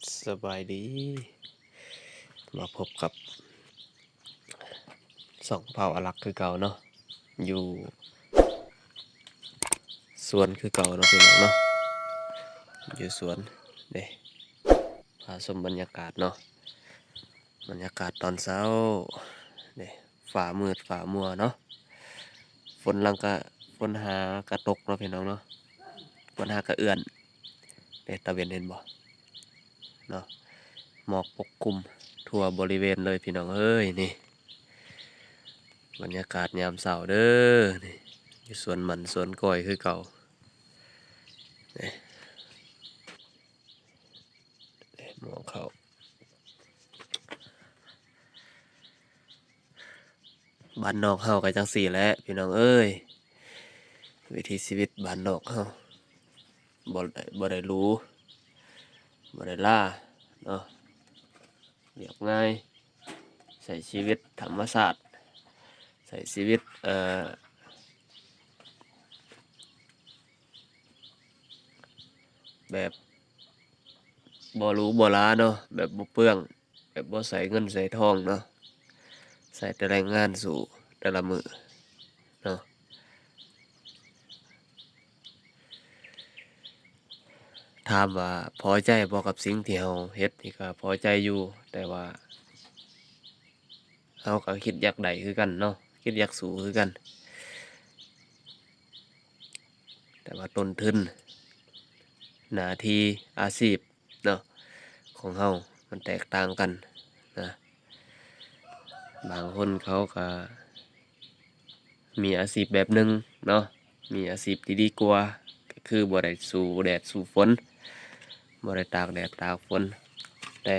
สบายดีมาพบกับสองเผ่าอารักษ์คือเก่าเนาะอยู่สวนคือเก่าเนาะพี่น้องเนาะอยู่สวนเด้พาชมบรรยากาศเนาะบรรยากาศตอนเช้าเด้ฝ่ามืดฝ่ามัวเนาะฝนลังกะฝนหากระตกเนาะพี่น้องเนาะฝนหากระเอื้อนเด้ตะเวนเห็นบ่เนาะหมอกปกคลุมทั่วบริเวณเลยพี่น้องเอ้ยนี่บรรยากาศยามเช้าเด้อนี่อยู่สวนมันสวนก้อยคือเก่านี่หมองเขาบ้านนอกเฮาก็จังสี่แหละพี่น้องเอ้ยวิถีชีวิตบ้านนอกเฮาบ่ได้รู้บ่ได้ล่าเนาะเรียบง่ายใช้ชีวิตธรรมชาติใช้ชีวิตแบบบ่รู้บ่ลาเนาะแบบบ่เปลืองแบบบ่ใส่เงินใส่ทองเนาะใส่แต่แรงงานสู่แต่ละมื้อเนาะถามว่าพอใจบ่กับสิ่งที่เฮาเฮ็ดนี่ก็พอใจอยู่แต่ว่าเฮาก็คิดอยากได้คือกันเนาะคิดอยากสู้คือกันแต่ว่าต้นทุนหน้าที่อาชีพเนาะของเฮามันแตกต่างกันนะบางคนเขาก็มีอาชีพแบบหนึ่งเนาะมีอาชีพที่ดีกว่าก็คือบ่ได้สู้แดดสู้ฝนบ่ได้ตากแดดตากฝนแต่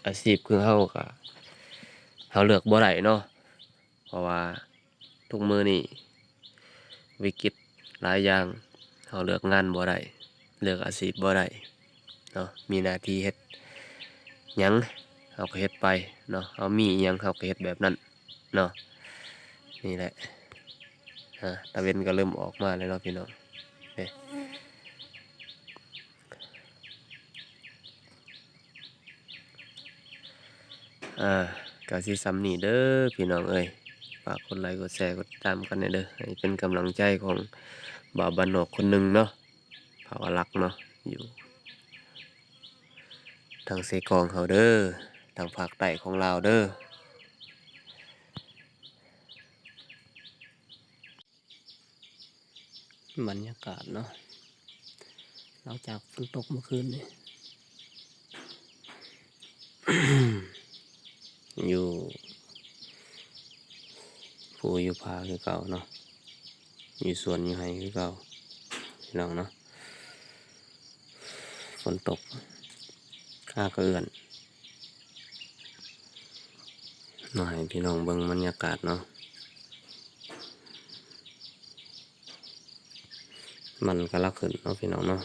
อาชีพคือเฮาก็เฮาเลือกบ่ได้เนาะเพราะว่าทุกมื้อนี้วิกฤตหลายอย่างเฮาเลือกงานบ่ได้เลือกอาชีพบ่ได้เนาะมีหน้าที่เฮ็ดหยังเฮาก็เฮ็ดไปเนาะเฮามีอิหยังเฮาก็เฮ็ดแบบนั้นเนาะนี่แหละตะเวนก็เริ่มออกมาแล้วเนาะพี่น้องเด้ก็สิซ้ำนี่เด้อพี่น้องเอ้ยฝากกดไลค์กดแชร์กดติดตามกันหน่อยเด้อให้เป็นกำลังใจของบ่าวบ้านนอกคนหนึ่งเนาะเผ่าอารักษ์เนาะอยู่ทางเซกองเฮาเด้อทางภาคใต้ของลาวเด้อบรรยากาศเนาะหลังจากฝนตกเมื่อคืนนี่ อยู่ภูอยู่พาคือเก่าเนาะอยู่สวนอยู่ไห้คือเก่าพี่น้องเนาะฝนตกข้าก็เอื้อนหน่อยพี่น้องเบิ่งบรรยากาศเนาะมันก็ลักขึ้นเนาะพี่น้องเนาะ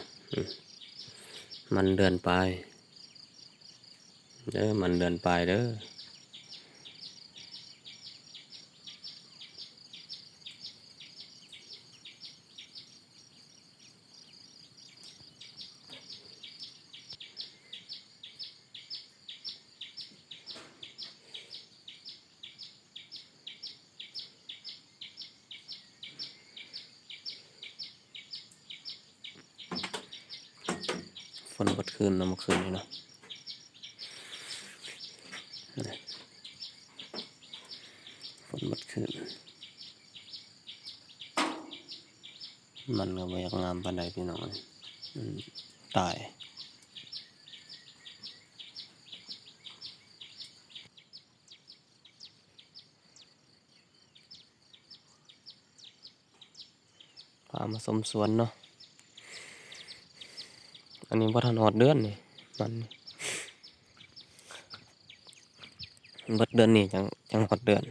มันเดือนปลายเด้อมันเดือนปลายเด้อฝนบดคืนเนาะเมื่อคืนนี่เนาะฝนบดคืนมันก็บ่อยากงามปานใดพี่น้องตายพามาสมสวนเนาะอันนี้บ่ทันฮอดเดือนนี่มันเบิดเดือนนี่จังฮอดเดือน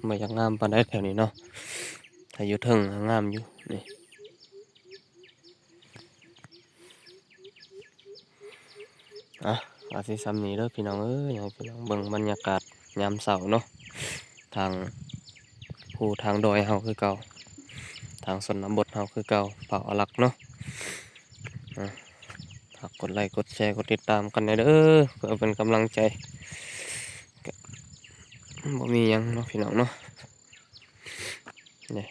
บ่อยากงามปานใดแถวนี้เนาะถ้าอยู่เทิงงามอยู่นี่อาสิซ้ำนี้เด้อพี่น้องเอ้ยให้พี่น้องเบิ่งบรรยากาศยามเช้าเนาะทางภู ผู้ทางดอยเฮาคือเก่าทางชนบทเฮาคือเก่าเผ่าอาหรักเนาะอ่ะฝากกดไลค์กดแชร์กดติดตามกันหน่อยเด้อเพื่อเป็นกำลังใจก็บ่มีหยังเนาะพี่น้องเนาะนี่